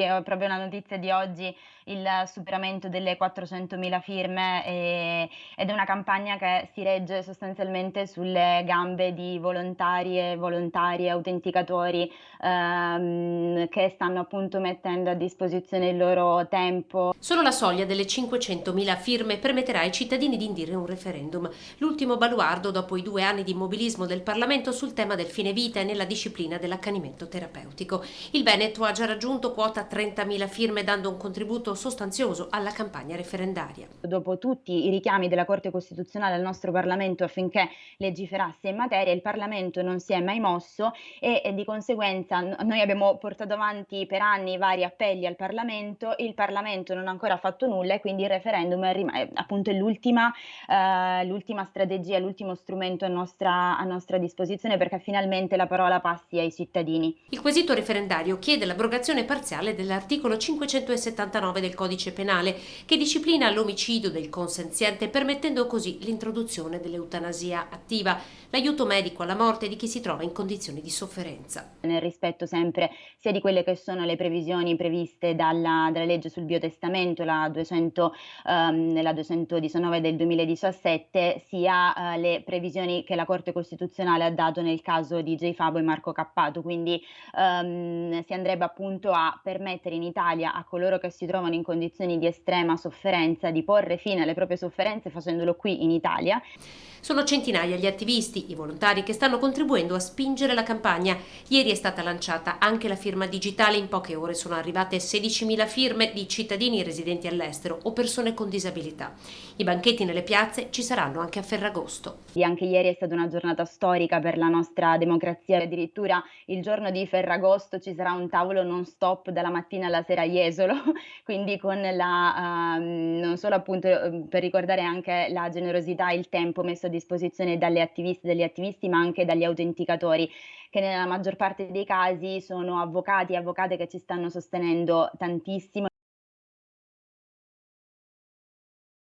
Ho proprio la notizia di oggi, il superamento delle 400.000 firme, ed è una campagna che si regge sostanzialmente sulle gambe di volontari e volontarie, autenticatori, che stanno appunto mettendo a disposizione il loro tempo. Solo la soglia delle 500.000 firme permetterà ai cittadini di indire un referendum, l'ultimo baluardo dopo i 2 anni di immobilismo del Parlamento sul tema del fine vita e nella disciplina dell'accanimento terapeutico. Il Veneto ha già raggiunto quota 30.000 firme dando un contributo sostanzioso alla campagna referendaria. Dopo tutti i richiami della Corte Costituzionale al nostro Parlamento affinché legiferasse in materia, il Parlamento non si è mai mosso e di conseguenza noi abbiamo portato avanti per anni vari appelli al Parlamento, il Parlamento non ha ancora fatto nulla e quindi il referendum è appunto è l'ultima strategia, l'ultimo strumento a nostra disposizione perché finalmente la parola passi ai cittadini. Il quesito referendario chiede l'abrogazione parziale dell'articolo 579 del Codice Penale, che disciplina l'omicidio del consenziente, permettendo così l'introduzione dell'eutanasia attiva, l'aiuto medico alla morte di chi si trova in condizioni di sofferenza. Nel rispetto sempre sia di quelle che sono le previsioni previste dalla legge sul biotestamento, la 219 del 2017, sia le previsioni che la Corte Costituzionale ha dato nel caso di J. Fabo e Marco Cappato. Quindi si andrebbe appunto a permettere in Italia a coloro che si trovano in condizioni di estrema sofferenza di porre fine alle proprie sofferenze facendolo qui in Italia. Sono centinaia gli attivisti, i volontari che stanno contribuendo a spingere la campagna. Ieri è stata lanciata anche la firma digitale, in poche ore sono arrivate 16.000 firme di cittadini residenti all'estero o persone con disabilità. I banchetti nelle piazze ci saranno anche a Ferragosto. E anche ieri è stata una giornata storica per la nostra democrazia, addirittura il giorno di Ferragosto ci sarà un tavolo non stop dalla mattina alla sera a Jesolo, quindi con non solo appunto per ricordare anche la generosità e il tempo messo a disposizione dalle attiviste e dagli attivisti, ma anche dagli autenticatori, che nella maggior parte dei casi sono avvocati e avvocate che ci stanno sostenendo tantissimo.